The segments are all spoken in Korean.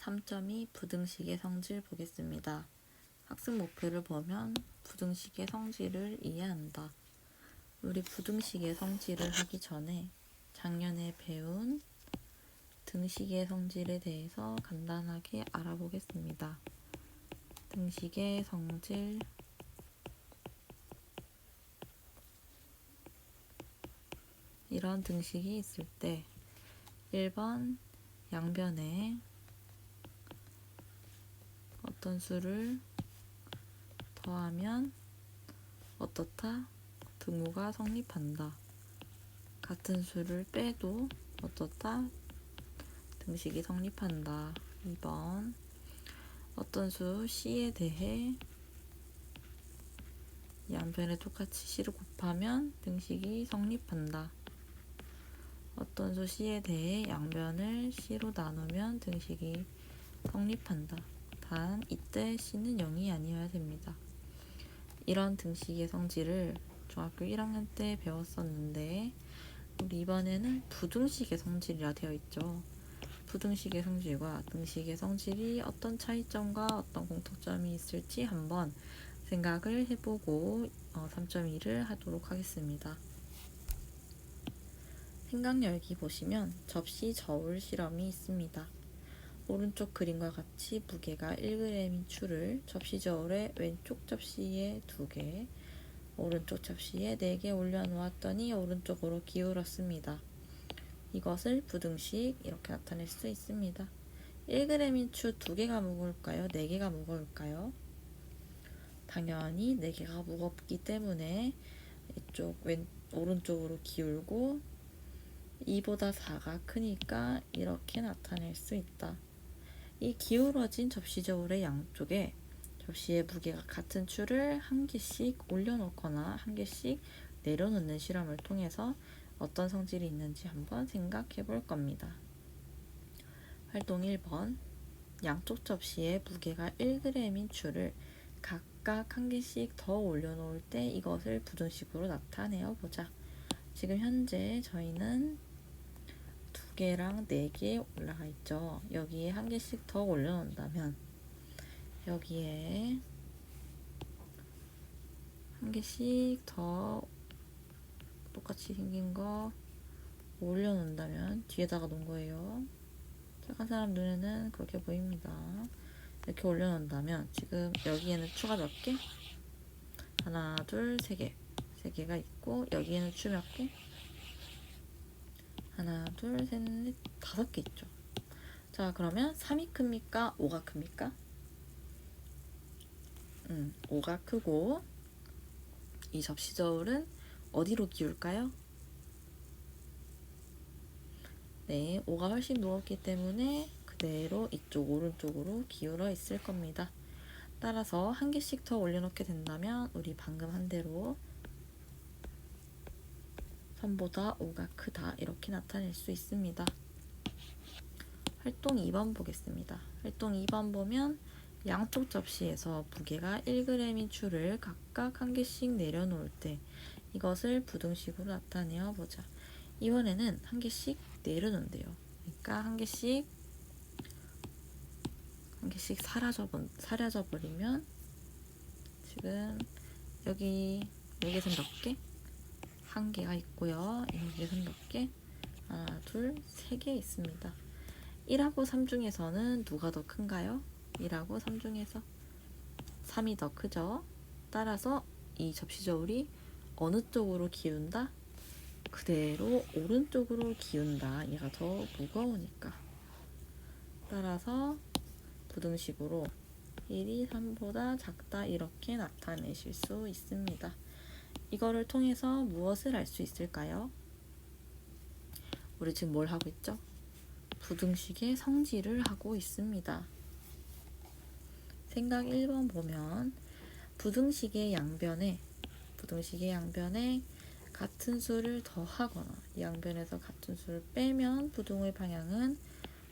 3.2 부등식의 성질 보겠습니다. 학습 목표를 보면 부등식의 성질을 이해한다. 우리 부등식의 성질을 하기 전에 작년에 배운 등식의 성질에 대해서 간단하게 알아보겠습니다. 등식의 성질, 이런 등식이 있을 때 1번 양변에 어떤 수를 더하면 어떻다? 등호가 성립한다. 같은 수를 빼도 어떻다? 등식이 성립한다. 2번 어떤 수 C에 대해 양변에 똑같이 C를 곱하면 등식이 성립한다. 어떤 수 C에 대해 양변을 C로 나누면 등식이 성립한다. 단 이때 C는 0이 아니어야 됩니다. 이런 등식의 성질을 중학교 1학년 때 배웠었는데 우리 이번에는 부등식의 성질이라 되어 있죠. 부등식의 성질과 등식의 성질이 어떤 차이점과 어떤 공통점이 있을지 한번 생각을 해보고 3.2를 하도록 하겠습니다. 생각 열기 보시면 접시 저울 실험이 있습니다. 오른쪽 그림과 같이 무게가 1g인 추를 접시 저울의 왼쪽 접시에 2개, 오른쪽 접시에 4개 올려놓았더니 오른쪽으로 기울었습니다. 이것을 부등식 이렇게 나타낼 수 있습니다. 1g인 추 2개가 무거울까요? 4개가 무거울까요? 당연히 4개가 무겁기 때문에 이쪽 오른쪽으로 기울고 2보다 4가 크니까 이렇게 나타낼 수 있다. 이 기울어진 접시 저울의 양쪽에 접시의 무게가 같은 추를 한 개씩 올려놓거나 한 개씩 내려놓는 실험을 통해서 어떤 성질이 있는지 한번 생각해 볼 겁니다. 활동 1번 양쪽 접시에 무게가 1g인 추를 각각 한 개씩 더 올려놓을 때 이것을 부등식으로 나타내어 보자. 지금 현재 저희는 2개랑 4개 올라가 있죠. 여기에 한 개씩 더 올려놓는다면 여기에 한 개씩 더 똑같이 생긴 거 올려놓는다면 뒤에다가 놓은 거예요. 착한 사람 눈에는 그렇게 보입니다. 이렇게 올려놓는다면 지금 여기에는 추가 몇 개? 하나, 둘, 3개. 3개가 있고 여기에는 추 몇 개? 하나, 둘, 셋, 넷, 5개 있죠. 자, 그러면 3이 큽니까? 5가 큽니까? 5가 크고 이 접시 저울은 어디로 기울까요? 네, 5가 훨씬 무겁기 때문에 그대로 이쪽 오른쪽으로 기울어 있을 겁니다. 따라서 한 개씩 더 올려놓게 된다면 우리 방금 한 대로 3보다 5가 크다 이렇게 나타낼 수 있습니다. 활동 2번 보겠습니다. 활동 2번 보면 양쪽 접시에서 무게가 1g인 추를 각각 한 개씩 내려놓을 때 이것을 부등식으로 나타내어 보자. 이번에는 한 개씩 내려놓는데요. 그러니까 한 개씩 사라져 버리면 지금 여기에서 몇 개? 한 개가 있고요. 여기에서 몇 개? 하나, 둘, 3개 있습니다. 1하고 3 중에서는 누가 더 큰가요? 1하고 3 중에서 3이 더 크죠. 따라서 이 접시 저울이 어느 쪽으로 기운다? 그대로 오른쪽으로 기운다. 얘가 더 무거우니까. 따라서 부등식으로 1이 3보다 작다 이렇게 나타내실 수 있습니다. 이거를 통해서 무엇을 알 수 있을까요? 우리 지금 뭘 하고 있죠? 부등식의 성질을 하고 있습니다. 생각 1번 보면 부등식의 양변에 같은 수를 더하거나 양변에서 같은 수를 빼면 부등호의 방향은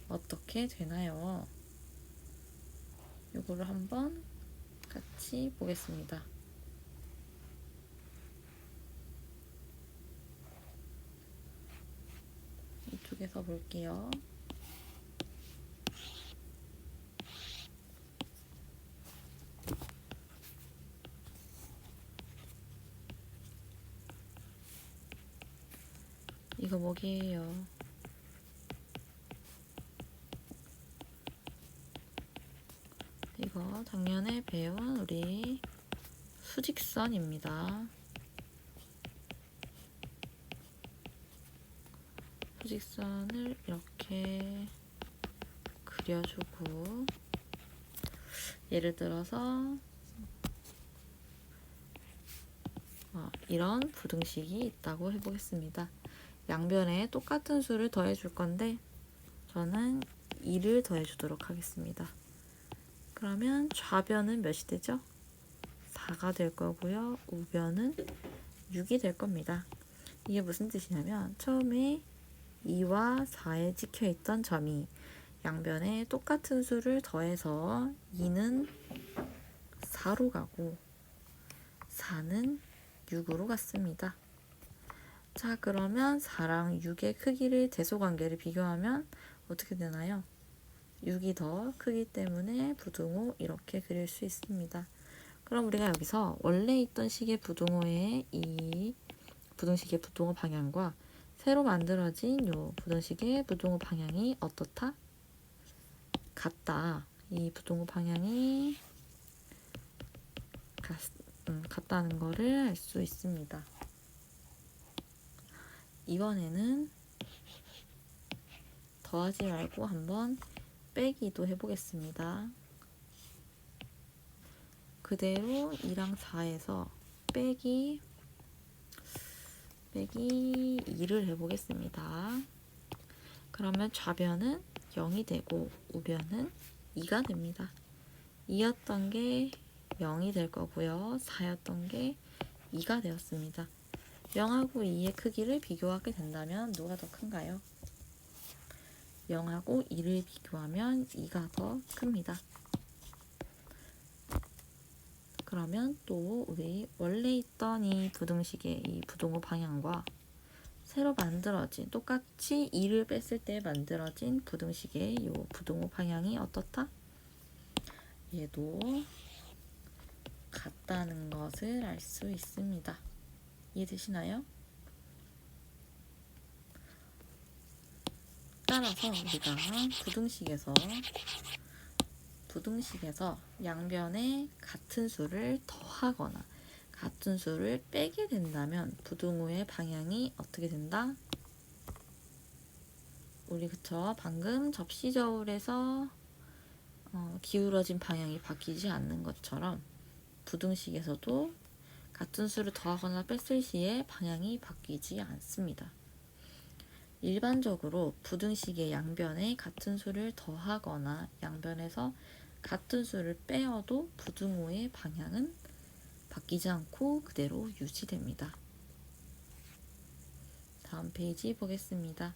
어떻게 되나요? 이거를 한번 같이 보겠습니다. 이쪽에서 볼게요. 교목이에요. 이거 작년에 배운 우리 수직선입니다. 수직선을 이렇게 그려주고, 예를 들어서 이런 부등식이 있다고 해보겠습니다. 양변에 똑같은 수를 더해줄 건데 저는 2를 더해주도록 하겠습니다. 그러면 좌변은 몇이 되죠? 4가 될 거고요. 우변은 6이 될 겁니다. 이게 무슨 뜻이냐면 처음에 2와 4에 찍혀있던 점이 양변에 똑같은 수를 더해서 2는 4로 가고 4는 6으로 갔습니다. 자, 그러면 4랑 6의 크기를 대소관계를 비교하면 어떻게 되나요? 6이 더 크기 때문에 부등호 이렇게 그릴 수 있습니다. 그럼 우리가 여기서 원래 있던 식의 부등호의 이 부등식의 부등호 방향과 새로 만들어진 요 부등식의 부등호 방향이 어떻다? 같다. 이 부등호 방향이 같다는 거를 알 수 있습니다. 이번에는 더하지 말고 한번 빼기도 해보겠습니다. 그대로 2랑 4에서 빼기 2를 해보겠습니다. 그러면 좌변은 0이 되고 우변은 2가 됩니다. 2였던 게 0이 될 거고요. 4였던 게 2가 되었습니다. 0하고 2의 크기를 비교하게 된다면 누가 더 큰가요? 0하고 2를 비교하면 2가 더 큽니다. 그러면 또 우리 원래 있던 이 부등식의 이 부등호 방향과 새로 만들어진 똑같이 2를 뺐을 때 만들어진 부등식의 이 부등호 방향이 어떻다? 얘도 같다는 것을 알 수 있습니다. 이해되시나요? 따라서 우리가 부등식에서 양변에 같은 수를 더하거나 같은 수를 빼게 된다면 부등호의 방향이 어떻게 된다? 우리 그쵸? 방금 접시 저울에서 기울어진 방향이 바뀌지 않는 것처럼 부등식에서도 같은 수를 더하거나 뺐을 시에 방향이 바뀌지 않습니다. 일반적으로 부등식의 양변에 같은 수를 더하거나 양변에서 같은 수를 빼어도 부등호의 방향은 바뀌지 않고 그대로 유지됩니다. 다음 페이지 보겠습니다.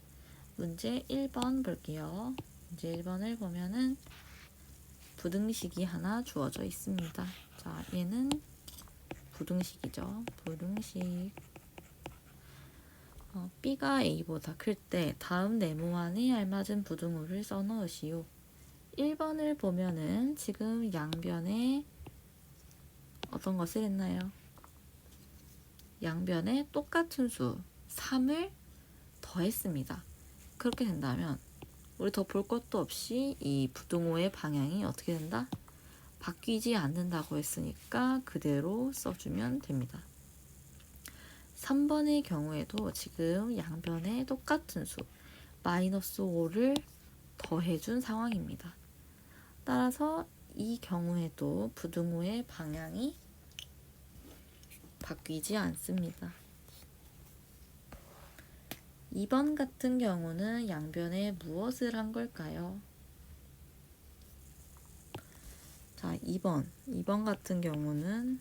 문제 1번 볼게요. 문제 1번을 보면은 부등식이 하나 주어져 있습니다. 자, 얘는 부등식이죠. 부등식. B가 A보다 클 때 다음 네모안에 알맞은 부등호를 써넣으시오. 1번을 보면은 지금 양변에 어떤 것을 했나요? 양변에 똑같은 수 3을 더했습니다. 그렇게 된다면 우리 더 볼 것도 없이 이 부등호의 방향이 어떻게 된다? 바뀌지 않는다고 했으니까 그대로 써주면 됩니다. 3번의 경우에도 지금 양변에 똑같은 수 마이너스 5를 더해준 상황입니다. 따라서 이 경우에도 부등호의 방향이 바뀌지 않습니다. 2번 같은 경우는 양변에 무엇을 한 걸까요? 자, 2번 같은 경우는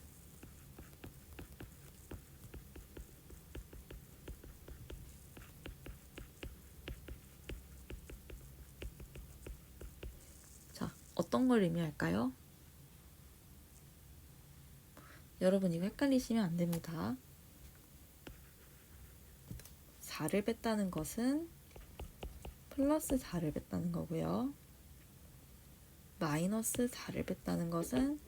자, 어떤 걸 의미할까요? 여러분 이거 헷갈리시면 안 됩니다. 4를 뺐다는 것은 플러스 4를 뺐다는 거고요. 마이너스 4를 뺐다는 것은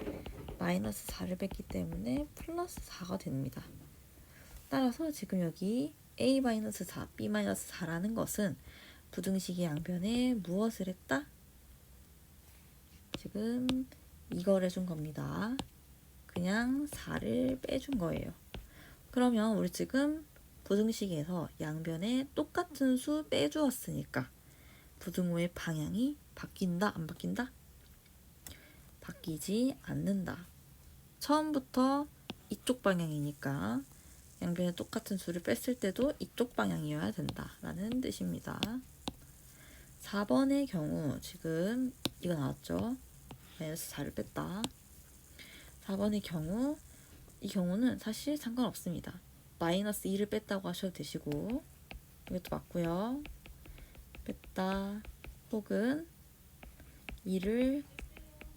마이너스 4를 뺐기 때문에 플러스 4가 됩니다. 따라서 지금 여기 a-4, b-4라는 것은 부등식의 양변에 무엇을 했다? 지금 이걸 해준 겁니다. 그냥 4를 빼준 거예요. 그러면 우리 지금 부등식에서 양변에 똑같은 수 빼주었으니까 부등호의 방향이 바뀐다? 안 바뀐다? 바뀌지 않는다. 처음부터 이쪽 방향이니까 양변에 똑같은 수를 뺐을 때도 이쪽 방향이어야 된다라는 뜻입니다. 4번의 경우 지금 이거 나왔죠? 마이너스 4를 뺐다. 4번의 경우 이 경우는 사실 상관없습니다. 마이너스 2를 뺐다고 하셔도 되시고 이것도 맞고요. 뺐다 혹은 2를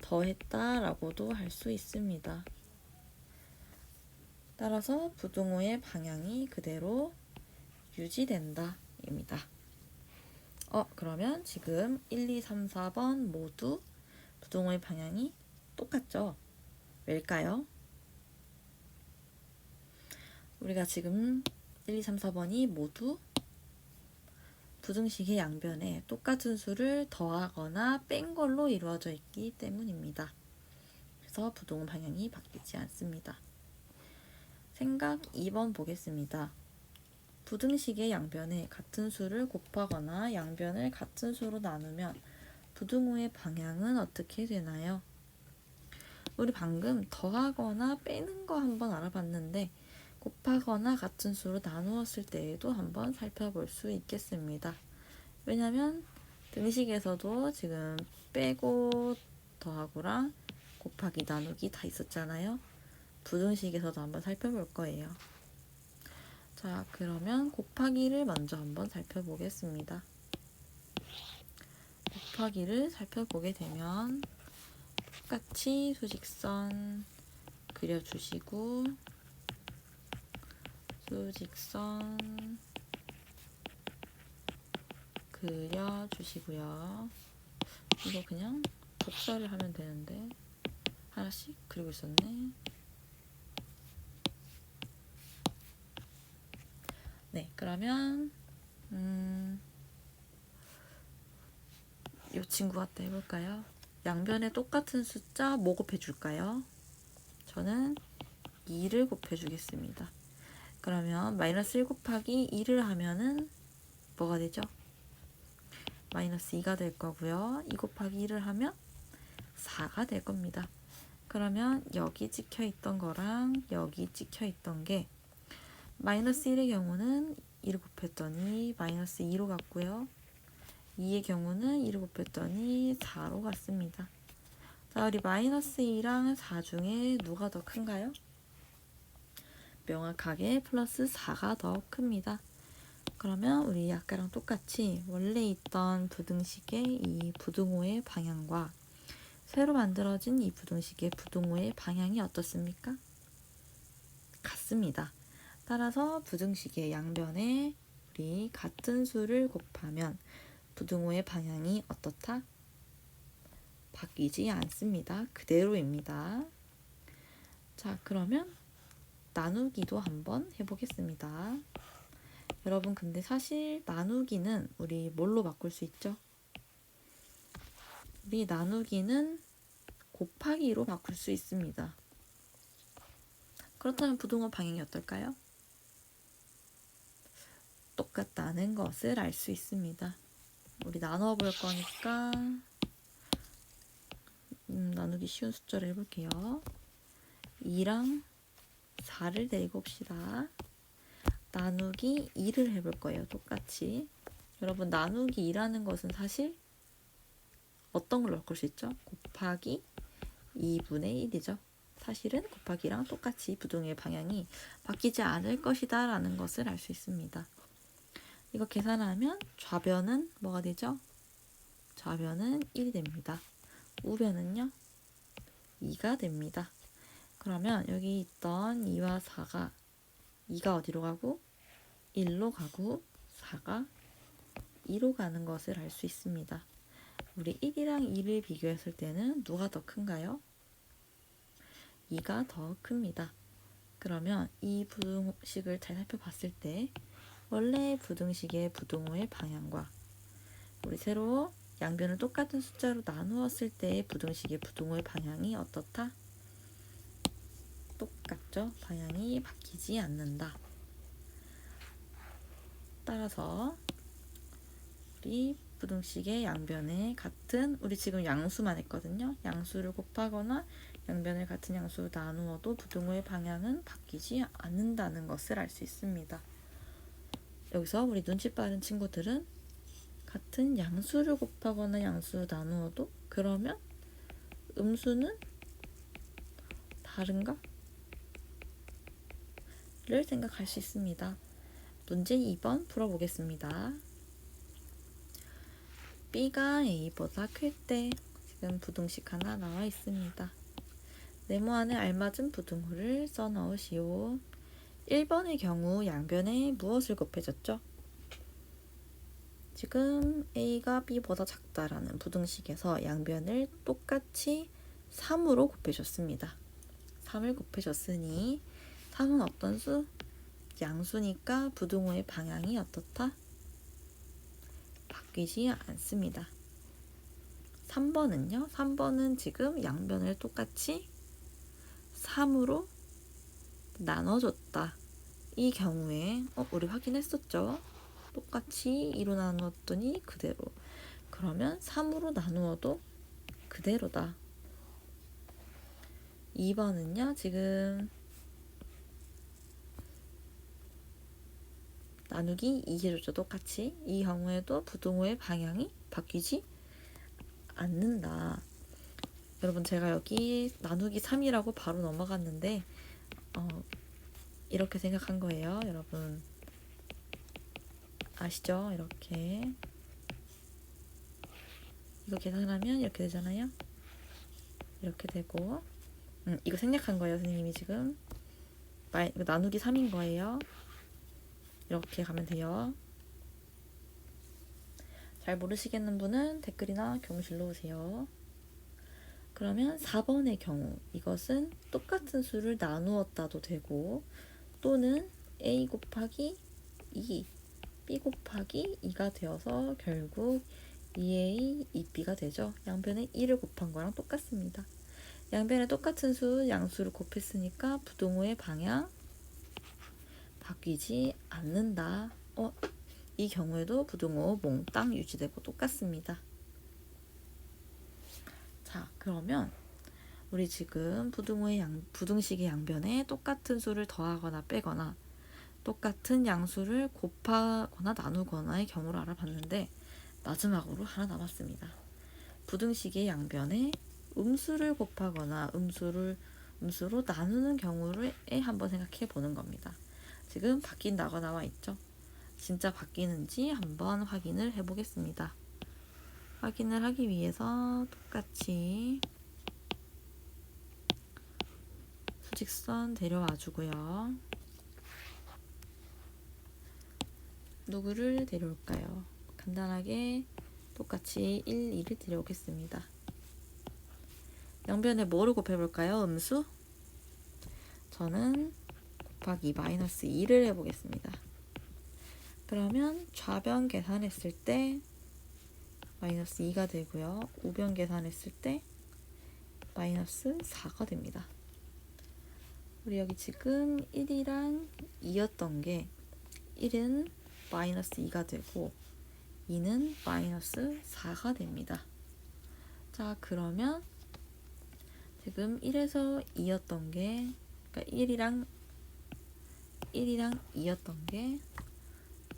더했다 라고도 할 수 있습니다. 따라서 부등호의 방향이 그대로 유지된다 입니다. 그러면 지금 1, 2, 3, 4번 모두 부등호의 방향이 똑같죠? 왜일까요? 우리가 지금 1, 2, 3, 4번이 모두 부등식의 양변에 똑같은 수를 더하거나 뺀 걸로 이루어져 있기 때문입니다. 그래서 부등호 방향이 바뀌지 않습니다. 생각 2번 보겠습니다. 부등식의 양변에 같은 수를 곱하거나 양변을 같은 수로 나누면 부등호의 방향은 어떻게 되나요? 우리 방금 더하거나 빼는 거 한번 알아봤는데 곱하거나 같은 수로 나누었을 때에도 한번 살펴볼 수 있겠습니다. 왜냐면 등식에서도 지금 빼고 더하고랑 곱하기 나누기 다 있었잖아요. 부등식에서도 한번 살펴볼 거예요. 자, 그러면 곱하기를 먼저 한번 살펴보겠습니다. 곱하기를 살펴보게 되면 똑같이 수직선 그려주시고 수직선 그려주시고요. 이거 그냥 복사를 하면 되는데 하나씩 그리고 있었네. 네, 그러면 이 친구한테 해볼까요? 양변에 똑같은 숫자 뭐 곱해줄까요? 저는 2를 곱해주겠습니다. 그러면 마이너스 1 곱하기 2를 하면은 뭐가 되죠? 마이너스 2가 될 거고요. 2 곱하기 1을 하면 4가 될 겁니다. 그러면 여기 찍혀있던 거랑 여기 찍혀있던 게 마이너스 1의 경우는 2를 곱했더니 마이너스 2로 갔고요. 2의 경우는 2를 곱했더니 4로 갔습니다. 자, 우리 마이너스 2랑 4 중에 누가 더 큰가요? 명확하게 플러스 4가 더 큽니다. 그러면 우리 아까랑 똑같이 원래 있던 부등식의 이 부등호의 방향과 새로 만들어진 이 부등식의 부등호의 방향이 어떻습니까? 같습니다. 따라서 부등식의 양변에 우리 같은 수를 곱하면 부등호의 방향이 어떻다? 바뀌지 않습니다. 그대로입니다. 자, 그러면 나누기도 한번 해보겠습니다. 여러분, 근데 사실 나누기는 우리 뭘로 바꿀 수 있죠? 우리 나누기는 곱하기로 바꿀 수 있습니다. 그렇다면 부등호 방향이 어떨까요? 똑같다는 것을 알 수 있습니다. 우리 나누어 볼 거니까 나누기 쉬운 숫자를 해볼게요. 2랑 4를 데리고 옵시다. 나누기 2를 해볼 거예요. 똑같이. 여러분, 나누기 2라는 것은 사실 어떤 걸로 바꿀 수 있죠? 곱하기 2분의 1이죠. 사실은 곱하기랑 똑같이 부등호의 방향이 바뀌지 않을 것이다 라는 것을 알 수 있습니다. 이거 계산하면 좌변은 뭐가 되죠? 좌변은 1이 됩니다. 우변은요? 2가 됩니다. 그러면 여기 있던 2와 4가 2가 어디로 가고 1로 가고 4가 2로 가는 것을 알 수 있습니다. 우리 1이랑 2를 비교했을 때는 누가 더 큰가요? 2가 더 큽니다. 그러면 이 부등식을 잘 살펴봤을 때 원래 부등식의 부등호의 방향과 우리 새로 양변을 똑같은 숫자로 나누었을 때의 부등식의 부등호의 방향이 어떻다? 똑같죠? 방향이 바뀌지 않는다. 따라서 우리 부등식의 양변에 같은, 우리 지금 양수만 했거든요. 양수를 곱하거나 양변을 같은 양수로 나누어도 부등호의 방향은 바뀌지 않는다는 것을 알 수 있습니다. 여기서 우리 눈치 빠른 친구들은 같은 양수를 곱하거나 양수를 나누어도 그러면 음수는 다른가? 를 생각할 수 있습니다. 문제 2번 풀어보겠습니다. B가 A보다 클 때 지금 부등식 하나 나와 있습니다. 네모 안에 알맞은 부등호를 써 넣으시오. 1번의 경우 양변에 무엇을 곱해줬죠? 지금 A가 B보다 작다라는 부등식에서 양변을 똑같이 3으로 곱해줬습니다. 3을 곱해줬으니 3은 어떤 수? 양수니까 부등호의 방향이 어떻다? 바뀌지 않습니다. 3번은요? 3번은 지금 양변을 똑같이 3으로 나눠줬다. 이 경우에 우리 확인했었죠? 똑같이 2로 나누었더니 그대로. 그러면 3으로 나누어도 그대로다. 2번은요, 지금 나누기 2해줬죠. 똑같이. 이 경우에도 부등호의 방향이 바뀌지 않는다. 여러분, 제가 여기 나누기 3이라고 바로 넘어갔는데 이렇게 생각한 거예요. 여러분 아시죠? 이렇게 이거 계산하면 이렇게 되잖아요. 이렇게 되고 이거 생략한 거예요. 선생님이 지금 이거 나누기 3인 거예요. 이렇게 가면 돼요. 잘 모르시겠는 분은 댓글이나 교무실로 오세요. 그러면 4번의 경우 이것은 똑같은 수를 나누었다도 되고 또는 A 곱하기 2, B 곱하기 2가 되어서 결국 2A, 2B가 되죠. 양변에 1을 곱한 거랑 똑같습니다. 양변에 똑같은 수, 양수를 곱했으니까 부등호의 방향 바뀌지 않는다. 이 경우에도 부등호 몽땅 유지되고 똑같습니다. 자, 그러면 우리 지금 부등식의 양변에 똑같은 수를 더하거나 빼거나 똑같은 양수를 곱하거나 나누거나의 경우를 알아봤는데 마지막으로 하나 남았습니다. 부등식의 양변에 음수를 곱하거나 음수로 나누는 경우를 한번 생각해 보는 겁니다. 지금 바뀐다고 나와 있죠. 진짜 바뀌는지 한번 확인을 해 보겠습니다. 확인을 하기 위해서 똑같이 수직선 데려와 주고요. 누구를 데려올까요? 간단하게 똑같이 1, 2를 데려오겠습니다. 양변에 뭐를 곱해볼까요? 음수? 저는 곱하기 마이너스 2를 해보겠습니다. 그러면 좌변 계산했을 때 마이너스 2가 되고요. 우변 계산했을 때 마이너스 4가 됩니다. 우리 여기 지금 1이랑 2였던 게 1은 마이너스 2가 되고 2는 마이너스 4가 됩니다. 자, 그러면 지금 1에서 2였던 게 그러니까 1이랑 2였던 게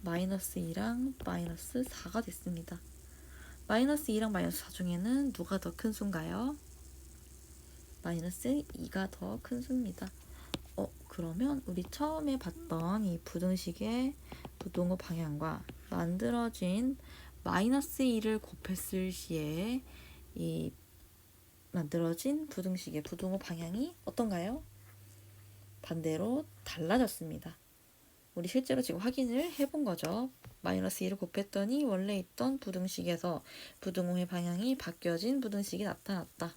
마이너스 2랑 마이너스 4가 됐습니다. 마이너스 2랑 마이너스 4 중에는 누가 더 큰 수인가요? 마이너스 2가 더 큰 수입니다. 그러면 우리 처음에 봤던 이 부등식의 부등호 방향과 만들어진 마이너스 2를 곱했을 시에 이 만들어진 부등식의 부등호 방향이 어떤가요? 반대로 달라졌습니다. 우리 실제로 지금 확인을 해본 거죠. 마이너스 2를 곱했더니 원래 있던 부등식에서 부등호의 방향이 바뀌어진 부등식이 나타났다.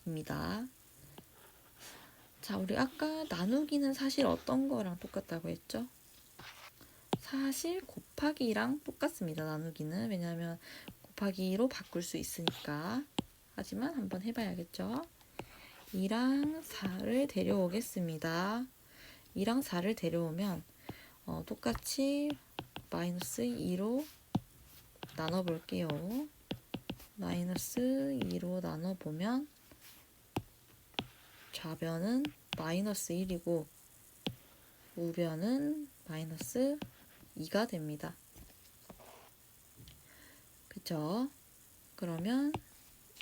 입니다. 자, 우리 아까 나누기는 사실 어떤 거랑 똑같다고 했죠? 사실 곱하기랑 똑같습니다. 나누기는. 왜냐하면 곱하기로 바꿀 수 있으니까. 하지만 한번 해봐야겠죠. 2랑 4를 데려오겠습니다. 2랑 4를 데려오면 똑같이 마이너스 2로 나눠볼게요. 마이너스 2로 나눠보면 좌변은 마이너스 1이고 우변은 마이너스 2가 됩니다. 그쵸? 그러면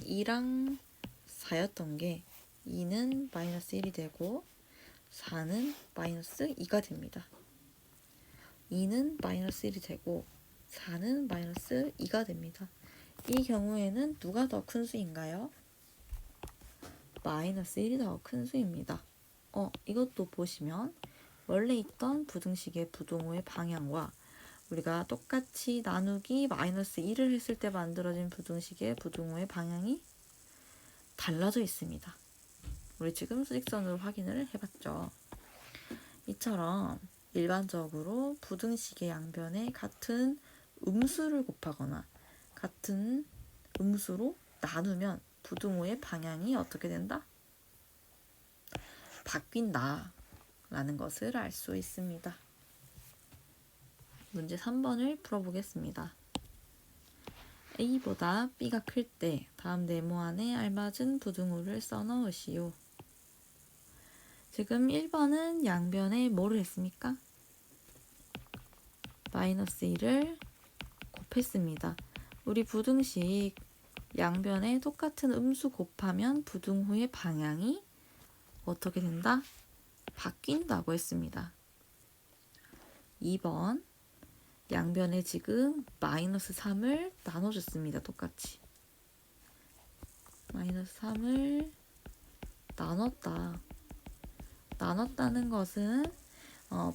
2랑 4였던 게 2는 마이너스 1이 되고 4는 마이너스 2가 됩니다. 2는 마이너스 1이 되고 4는 마이너스 2가 됩니다. 이 경우에는 누가 더 큰 수인가요? 마이너스 1이 더 큰 수입니다. 이것도 보시면 원래 있던 부등식의 부등호의 방향과 우리가 똑같이 나누기 마이너스 1을 했을 때 만들어진 부등식의 부등호의 방향이 달라져 있습니다. 우리 지금 수직선으로 확인을 해봤죠. 이처럼 일반적으로 부등식의 양변에 같은 음수를 곱하거나 같은 음수로 나누면 부등호의 방향이 어떻게 된다? 바뀐다 라는 것을 알 수 있습니다. 문제 3번을 풀어보겠습니다. A보다 B가 클 때 다음 네모안에 알맞은 부등호를 써넣으시오. 지금 1번은 양변에 뭐를 했습니까? 마이너스 1을 곱했습니다. 우리 부등식 양변에 똑같은 음수 곱하면 부등호의 방향이 어떻게 된다? 바뀐다고 했습니다. 2번 양변에 지금 마이너스 3을 나눠줬습니다. 똑같이 마이너스 3을 나눴다는 것은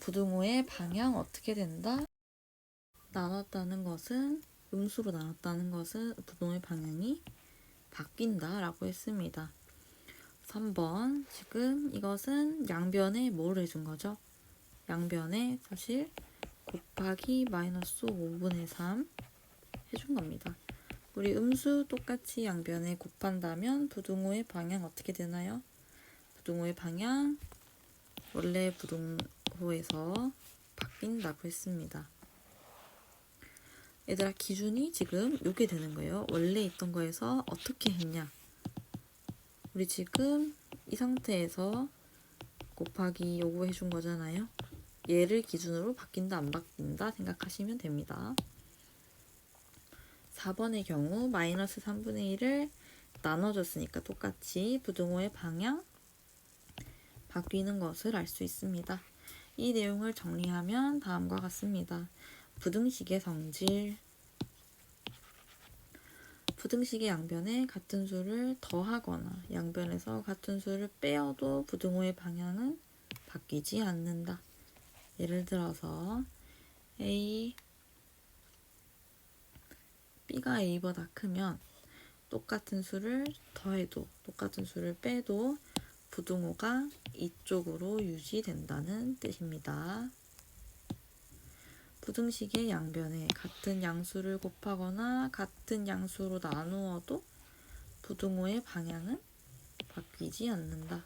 부등호의 방향 어떻게 된다? 나눴다는 것은 음수로 나눴다는 것은 부등호의 방향이 바뀐다 라고 했습니다. 3번 지금 이것은 양변에 뭐를 해준 거죠? 양변에 사실 곱하기 마이너스 5분의 3 해준 겁니다. 우리 음수 똑같이 양변에 곱한다면 부등호의 방향 어떻게 되나요? 부등호의 방향 원래 부등호에서 바뀐다고 했습니다. 얘들아 기준이 지금 요게 되는 거예요. 원래 있던 거에서 어떻게 했냐? 우리 지금 이 상태에서 곱하기 요구해 준 거잖아요. 얘를 기준으로 바뀐다 안 바뀐다 생각하시면 됩니다. 4번의 경우 마이너스 3분의 1을 나눠줬으니까 똑같이 부등호의 방향 바뀌는 것을 알 수 있습니다. 이 내용을 정리하면 다음과 같습니다. 부등식의 성질 부등식의 양변에 같은 수를 더하거나 양변에서 같은 수를 빼어도 부등호의 방향은 바뀌지 않는다. 예를 들어서 B가 A보다 크면 똑같은 수를 더해도 똑같은 수를 빼도 부등호가 이쪽으로 유지된다는 뜻입니다. 부등식의 양변에 같은 양수를 곱하거나 같은 양수로 나누어도 부등호의 방향은 바뀌지 않는다.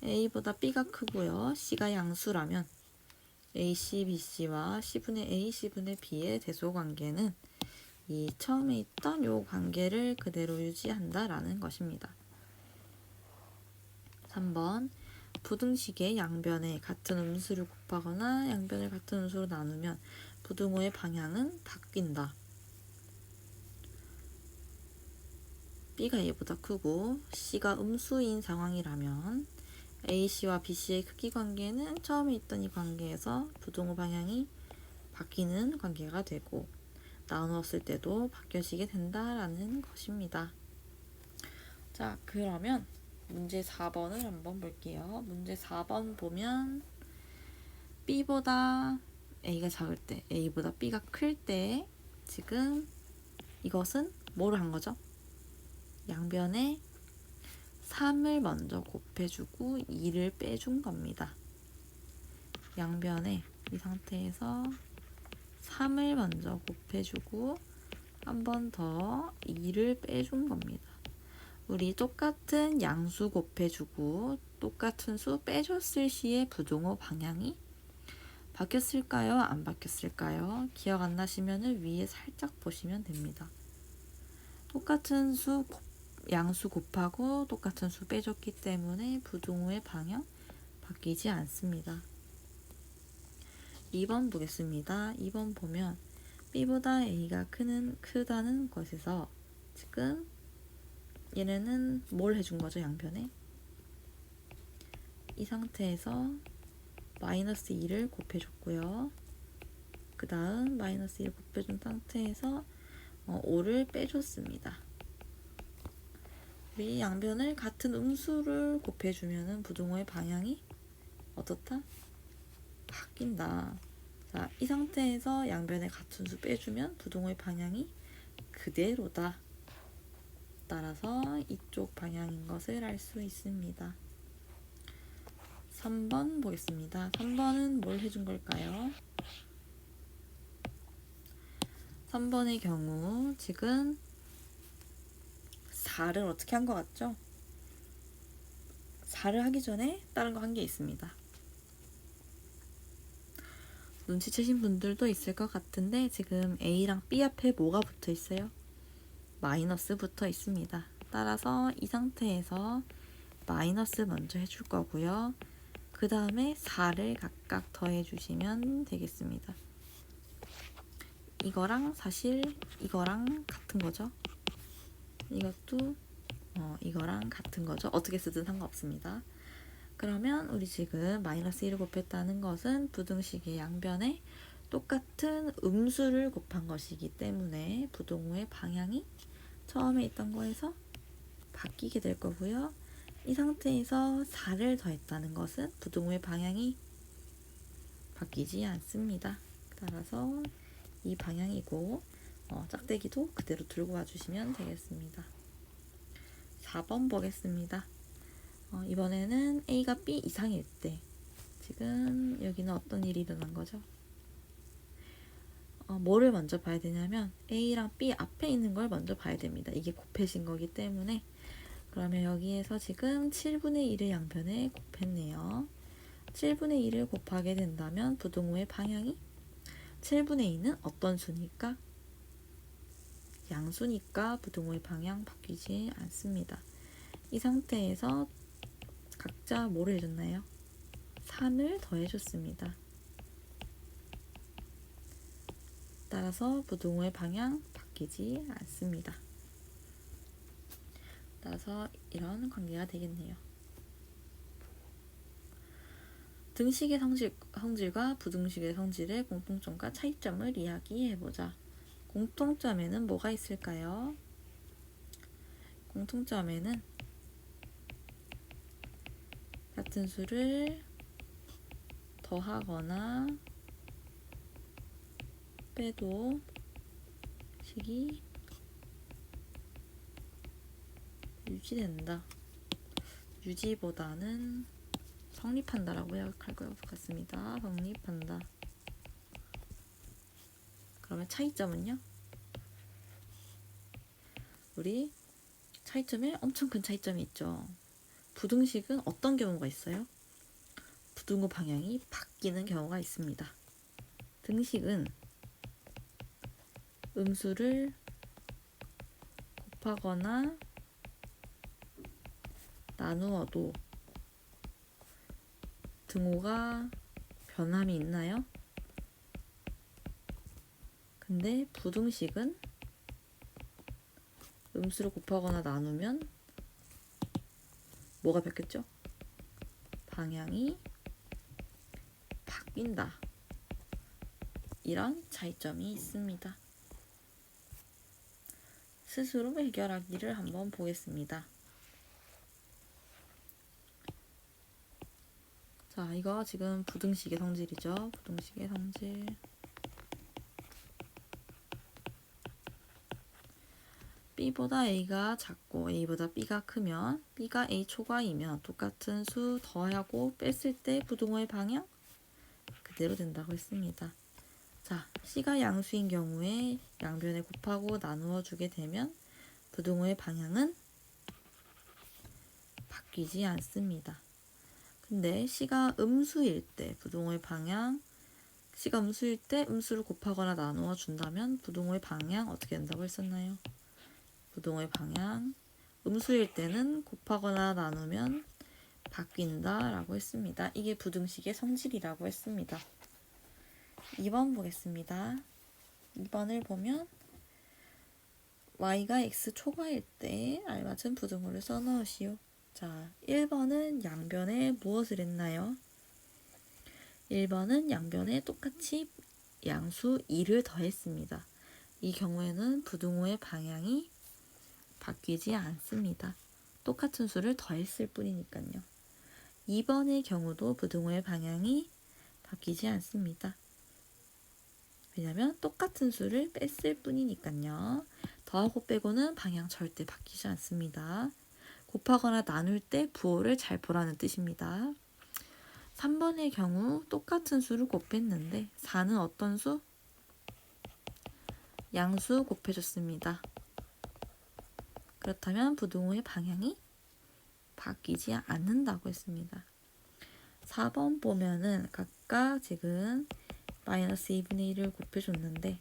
A보다 B가 크고요. C가 양수라면 AC, BC와 C분의 A, C분의 B의 대소관계는 이 처음에 있던 요 관계를 그대로 유지한다라는 것입니다. 3번 부등식의 양변에 같은 음수를 곱하거나 양변을 같은 음수로 나누면 부등호의 방향은 바뀐다. B가 A보다 크고 C가 음수인 상황이라면 AC와 BC의 크기 관계는 처음에 있던 이 관계에서 부등호 방향이 바뀌는 관계가 되고 나누었을 때도 바뀌어지게 된다라는 것입니다. 자, 그러면 문제 4번을 한번 볼게요. 문제 4번 보면 B보다 A가 작을 때, A보다 B가 클 때 지금 이것은 뭐를 한 거죠? 양변에 3을 먼저 곱해주고 2를 빼준 겁니다. 양변에 이 상태에서 3을 먼저 곱해주고 한 번 더 2를 빼준 겁니다. 우리 똑같은 양수 곱해주고 똑같은 수 빼줬을 시에 부등호 방향이 바뀌었을까요? 안 바뀌었을까요? 기억 안 나시면 위에 살짝 보시면 됩니다. 똑같은 수 양수 곱하고 똑같은 수 빼줬기 때문에 부등호의 방향 바뀌지 않습니다. 2번 보겠습니다. 2번 보면 B보다 A가 크다는 것에서 지금 얘네는 뭘 해준 거죠? 양변에 이 상태에서 마이너스 2를 곱해줬고요. 그 다음 마이너스 1을 곱해준 상태에서 5를 빼줬습니다. 우리 양변을 같은 음수를 곱해주면 부등호의 방향이 어떻다? 바뀐다. 자, 이 상태에서 양변에 같은 수 빼주면 부등호의 방향이 그대로다. 따라서 이쪽 방향인 것을 알 수 있습니다. 3번 보겠습니다. 3번은 뭘 해준 걸까요? 3번의 경우 지금 4를 어떻게 한 것 같죠? 4를 하기 전에 다른 거 한 게 있습니다. 눈치채신 분들도 있을 것 같은데 지금 A랑 B 앞에 뭐가 붙어 있어요? 마이너스 붙어 있습니다. 따라서 이 상태에서 마이너스 먼저 해줄 거고요. 그 다음에 4를 각각 더해 주시면 되겠습니다. 이거랑 사실 이거랑 같은 거죠. 이것도 이거랑 같은 거죠. 어떻게 쓰든 상관없습니다. 그러면 우리 지금 마이너스 1을 곱했다는 것은 부등식의 양변에 똑같은 음수를 곱한 것이기 때문에 부등호의 방향이 처음에 있던 거에서 바뀌게 될 거고요. 이 상태에서 4를 더했다는 것은 부등호의 방향이 바뀌지 않습니다. 따라서 이 방향이고 짝대기도 그대로 들고 와주시면 되겠습니다. 4번 보겠습니다. 이번에는 A가 B 이상일 때 지금 여기는 어떤 일이 일어난 거죠? 뭐를 먼저 봐야 되냐면 A랑 B 앞에 있는 걸 먼저 봐야 됩니다. 이게 곱해진 거기 때문에 그러면 여기에서 지금 7분의 1을 양변에 곱했네요. 7분의 1을 곱하게 된다면 부등호의 방향이 7분의 2는 어떤 수니까? 양수니까 부등호의 방향 바뀌지 않습니다. 이 상태에서 각자 뭐를 해줬나요? 3을 더해줬습니다. 따라서 부등호의 방향 바뀌지 않습니다. 따라서 이런 관계가 되겠네요. 등식의 성질과 부등식의 성질의 공통점과 차이점을 이야기해보자. 공통점에는 뭐가 있을까요? 공통점에는 같은 수를 더하거나 빼도 식이 유지된다. 유지보다는 성립한다라고 해석할 것 같습니다. 성립한다. 그러면 차이점은요? 우리 차이점에 엄청 큰 차이점이 있죠. 부등식은 어떤 경우가 있어요? 부등호 방향이 바뀌는 경우가 있습니다. 등식은 음수를 곱하거나 나누어도 등호가 변함이 있나요? 근데 부등식은 음수를 곱하거나 나누면 뭐가 바뀌었죠? 방향이 바뀐다. 이런 차이점이 있습니다. 스스로 해결하기를 한번 보겠습니다. 자, 이거 지금 부등식의 성질이죠. 부등식의 성질. B보다 A가 작고 A보다 B가 크면 B가 A 초과이면 똑같은 수 더하고 뺐을 때 부등호의 방향 그대로 된다고 했습니다. 자, C가 양수인 경우에 양변에 곱하고 나누어 주게 되면 부등호의 방향은 바뀌지 않습니다. 근데 C가 음수일 때 부등호의 방향, C가 음수일 때 음수를 곱하거나 나누어 준다면 부등호의 방향 어떻게 된다고 했었나요? 부등호의 방향, 음수일 때는 곱하거나 나누면 바뀐다 라고 했습니다. 이게 부등식의 성질이라고 했습니다. 2번 보겠습니다. 2번을 보면 y가 x 초과일 때 알맞은 부등호를 써넣으시오. 자, 1번은 양변에 무엇을 했나요? 1번은 양변에 똑같이 양수 2를 더했습니다. 이 경우에는 부등호의 방향이 바뀌지 않습니다. 똑같은 수를 더했을 뿐이니까요. 2번의 경우도 부등호의 방향이 바뀌지 않습니다. 왜냐면 똑같은 수를 뺐을 뿐이니까요. 더하고 빼고는 방향 절대 바뀌지 않습니다. 곱하거나 나눌 때 부호를 잘 보라는 뜻입니다. 3번의 경우 똑같은 수를 곱했는데 4는 어떤 수? 양수 곱해줬습니다. 그렇다면 부등호의 방향이 바뀌지 않는다고 했습니다. 4번 보면은 각각 지금 마이너스 2분의 1을 곱해줬는데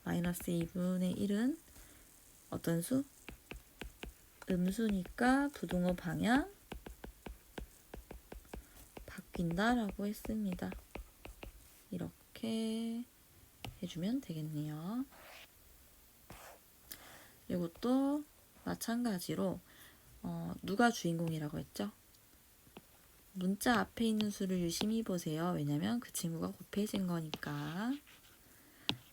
마이너스 2분의 1은 어떤 수? 음수니까 부등호 방향 바뀐다라고 했습니다. 이렇게 해주면 되겠네요. 그리고 또 마찬가지로 누가 주인공이라고 했죠? 문자 앞에 있는 수를 유심히 보세요. 왜냐면 그 친구가 곱해진 거니까.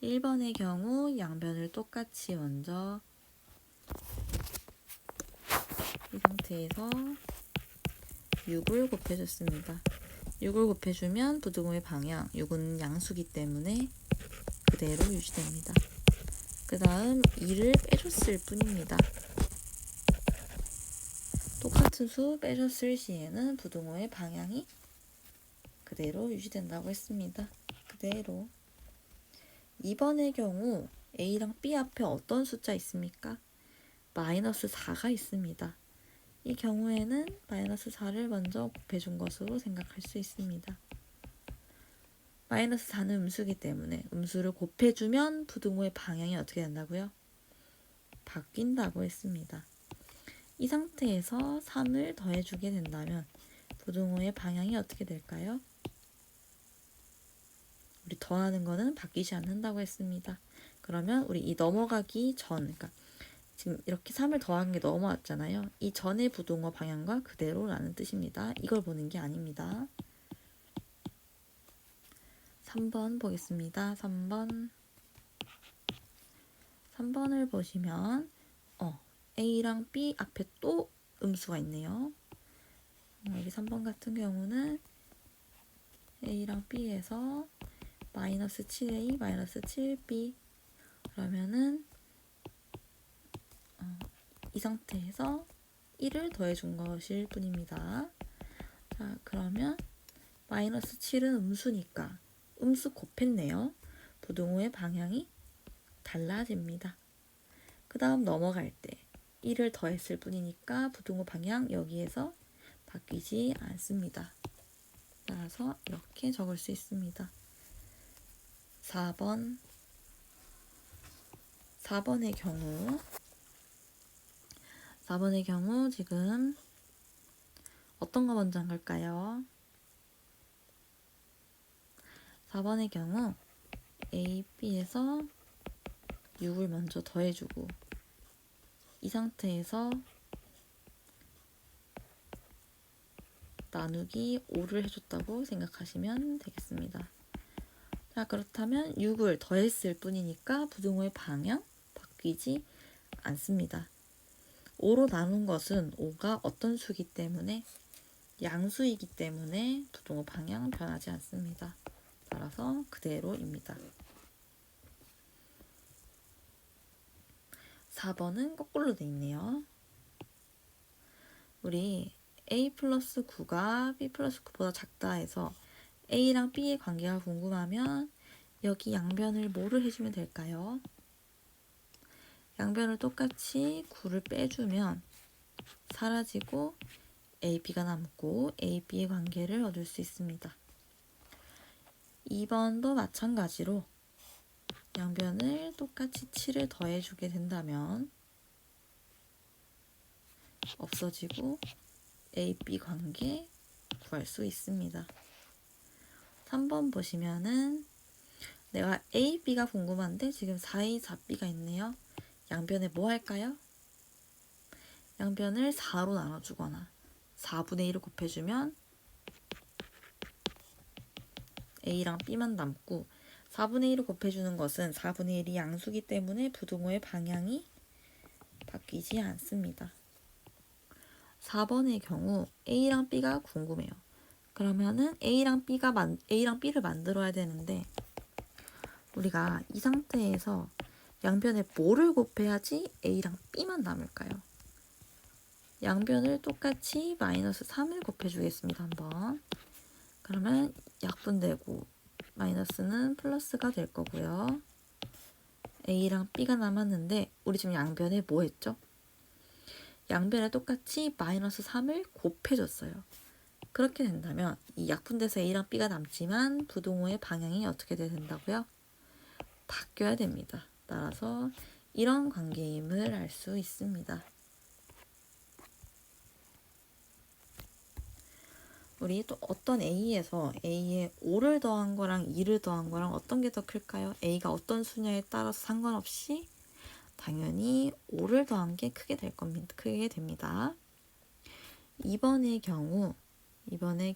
1번의 경우 양변을 똑같이 먼저 이 상태에서 6을 곱해줬습니다. 6을 곱해주면 부등호의 방향, 6은 양수기 때문에 그대로 유지됩니다. 그 다음 2를 빼줬을 뿐입니다. 똑같은 수 빼줬을 시에는 부등호의 방향이 그대로 유지된다고 했습니다. 그대로. 2번의 경우 A랑 B 앞에 어떤 숫자 있습니까? 마이너스 4가 있습니다. 이 경우에는 마이너스 4를 먼저 곱해준 것으로 생각할 수 있습니다. 마이너스 4는 음수기 때문에 음수를 곱해주면 부등호의 방향이 어떻게 된다고요? 바뀐다고 했습니다. 이 상태에서 3을 더해주게 된다면 부등호의 방향이 어떻게 될까요? 우리 더하는 거는 바뀌지 않는다고 했습니다. 그러면 우리 이 넘어가기 전, 그러니까 지금 이렇게 3을 더한 게 넘어왔잖아요. 이 전의 부등호 방향과 그대로라는 뜻입니다. 이걸 보는 게 아닙니다. 3번 보겠습니다. 3번을 보시면 A랑 B 앞에 또 음수가 있네요. 여기 3번 같은 경우는 A랑 B에서 마이너스 7A, 마이너스 7B 그러면은 이 상태에서 1을 더해준 것일 뿐입니다. 자, 그러면 마이너스 7은 음수니까 음수 곱했네요. 부등호의 방향이 달라집니다. 그 다음 넘어갈 때 1을 더했을 뿐이니까 부등호 방향 여기에서 바뀌지 않습니다. 따라서 이렇게 적을 수 있습니다. 4번의 경우 지금 어떤 거 먼저 한 걸까요? 4번의 경우 A, B에서 6을 먼저 더해주고 이 상태에서 나누기 5를 해줬다고 생각하시면 되겠습니다. 자, 그렇다면 6을 더했을 뿐이니까 부등호의 방향 바뀌지 않습니다. 5로 나눈 것은 5가 어떤 수이기 때문에 양수이기 때문에 부등호 방향 변하지 않습니다. 따라서 그대로입니다. 4번은 거꾸로 돼 있네요. 우리 A 플러스 9가 B 플러스 9보다 작다 해서 A랑 B의 관계가 궁금하면 여기 양변을 뭐를 해주면 될까요? 양변을 똑같이 9를 빼주면 사라지고 A, B가 남고 A, B의 관계를 얻을 수 있습니다. 2번도 마찬가지로 양변을 똑같이 7을 더해주게 된다면 없어지고 A, B 관계 구할 수 있습니다. 3번 보시면은 내가 A, B가 궁금한데 지금 4A, 4B가 있네요. 양변에 뭐 할까요? 양변을 4로 나눠주거나 4분의 1을 곱해주면 A랑 B만 남고 4분의 1을 곱해주는 것은 4분의 1이 양수기 때문에 부등호의 방향이 바뀌지 않습니다. 4번의 경우 A랑 B가 궁금해요. 그러면은 A랑 B를 만들어야 되는데 우리가 이 상태에서 양변에 뭐를 곱해야지 A랑 B만 남을까요? 양변을 똑같이 마이너스 3을 곱해주겠습니다. 한번. 그러면 약분되고 마이너스는 플러스가 될 거고요. A랑 B가 남았는데 우리 지금 양변에 뭐 했죠? 양변에 똑같이 마이너스 3을 곱해줬어요. 그렇게 된다면 이 약분돼서 A랑 B가 남지만 부등호의 방향이 어떻게 된다고요? 바뀌어야 됩니다. 따라서 이런 관계임을 알 수 있습니다. 우리 또 어떤 A에서 A에 5를 더한 거랑 2를 더한 거랑 어떤 게 더 클까요? A가 어떤 수냐에 따라서 상관없이 당연히 5를 더한 게 크게 됩니다. 2번의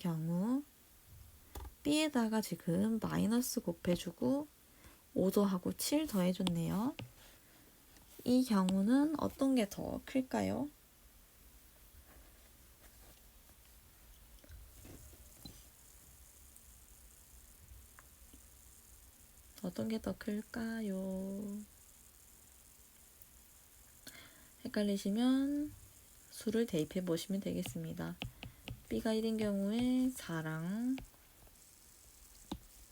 경우 B에다가 지금 마이너스 곱해주고 5 더하고 7 더해줬네요. 이 경우는 어떤 게 더 클까요? 어떤 게 더 클까요? 헷갈리시면 수를 대입해 보시면 되겠습니다. B가 1인 경우에 4랑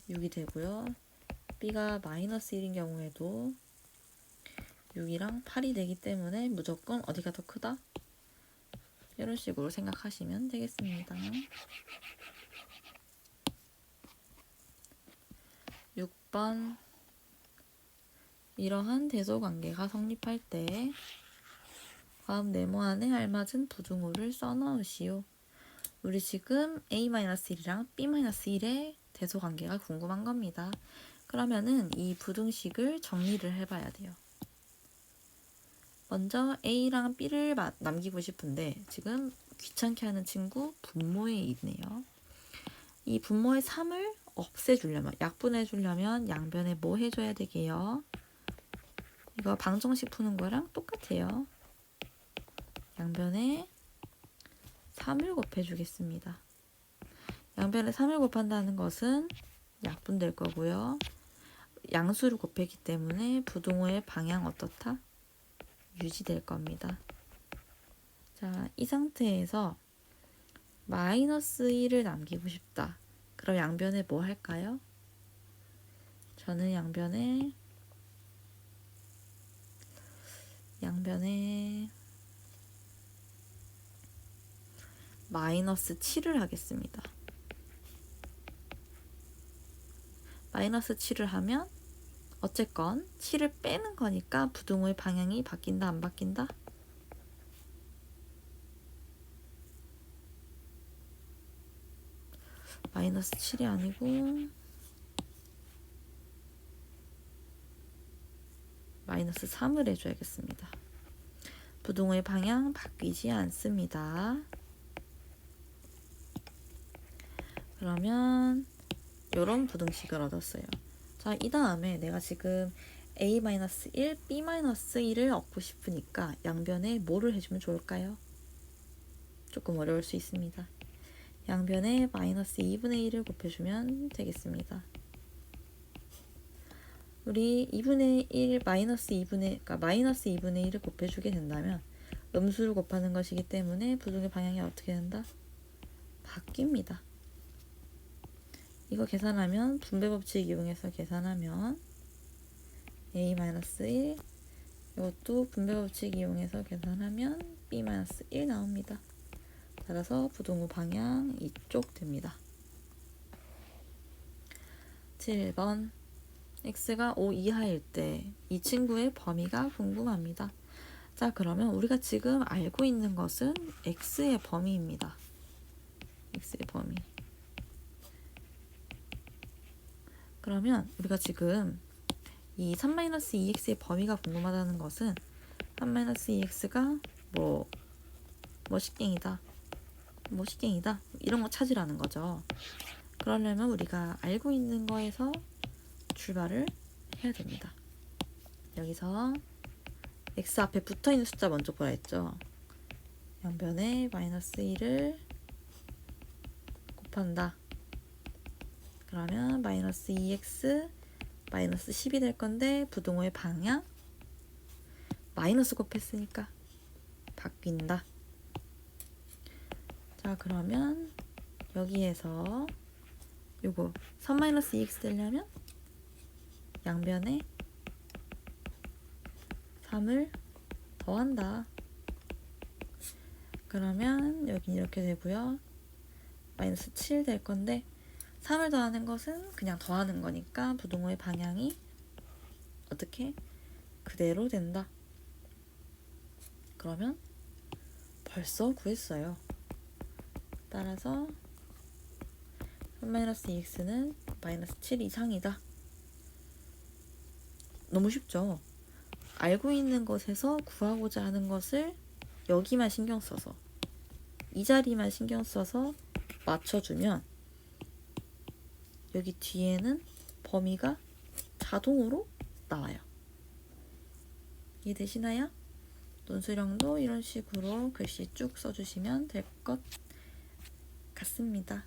6이 되고요. B가 마이너스 1인 경우에도 6이랑 8이 되기 때문에 무조건 어디가 더 크다? 이런 식으로 생각하시면 되겠습니다. 6번 이러한 대소관계가 성립할 때 다음 네모안에 알맞은 부등호를 써넣으시오. 우리 지금 A-1이랑 B-1의 대소관계가 궁금한 겁니다. 그러면은 이 부등식을 정리를 해봐야 돼요. 먼저 A랑 B를 남기고 싶은데 지금 귀찮게 하는 친구 분모에 있네요. 이 분모의 3을 없애주려면 약분해주려면 양변에 뭐 해줘야 되게요? 이거 방정식 푸는 거랑 똑같아요. 양변에 3을 곱해주겠습니다. 양변에 3을 곱한다는 것은 약분될 거고요. 양수를 곱했기 때문에 부등호의 방향 어떻다? 유지될 겁니다. 자, 이 상태에서 마이너스 1을 남기고 싶다. 그럼 양변에 뭐 할까요? 저는 양변에 마이너스 7을 하겠습니다. 마이너스 7을 하면 어쨌건 7을 빼는 거니까 부등호의 방향이 바뀐다 안 바뀐다? 마이너스 7이 아니고 마이너스 3을 해줘야겠습니다. 부등호의 방향 바뀌지 않습니다. 그러면 이런 부등식을 얻었어요. 자, 이 다음에 내가 지금 A-1, B-1을 얻고 싶으니까 양변에 뭐를 해주면 좋을까요? 조금 어려울 수 있습니다. 양변에 마이너스 2분의 1을 곱해주면 되겠습니다. 우리 2분의 1, 그러니까 마이너스 2분의 1을 곱해주게 된다면 음수를 곱하는 것이기 때문에 부등의 방향이 어떻게 된다? 바뀝니다. 이거 계산하면 분배 법칙 이용해서 계산하면 a-1 이것도 분배 법칙 이용해서 계산하면 b-1 나옵니다. 따라서 부등호 방향 이쪽 됩니다. 7번 x가 5 이하일 때 이 친구의 범위가 궁금합니다. 자, 그러면 우리가 지금 알고 있는 것은 x의 범위입니다. x의 범위. 그러면 우리가 지금 이 3-2x의 범위가 궁금하다는 것은 3-2x가 뭐 식갱이다 이런 거 찾으라는 거죠. 그러려면 우리가 알고 있는 거에서 출발을 해야 됩니다. 여기서 x 앞에 붙어있는 숫자 먼저 보라 했죠. 양변에 -1을 곱한다. 그러면 -2x -10이 될 건데 부등호의 방향 마이너스 곱했으니까 바뀐다. 자, 그러면 여기에서 요거 3-2x 되려면 양변에 3을 더한다. 그러면 여기 이렇게 되고요. -7 될 건데 3을 더하는 것은 그냥 더하는 거니까 부등호의 방향이 어떻게? 그대로 된다. 그러면 벌써 구했어요. 따라서 3-2x는 -7 이상이다. 너무 쉽죠? 알고 있는 것에서 구하고자 하는 것을 여기만 신경 써서 이 자리만 신경 써서 맞춰주면 여기 뒤에는 범위가 자동으로 나와요. 이해되시나요? 논술형도 이런 식으로 글씨 쭉 써주시면 될 것 같습니다.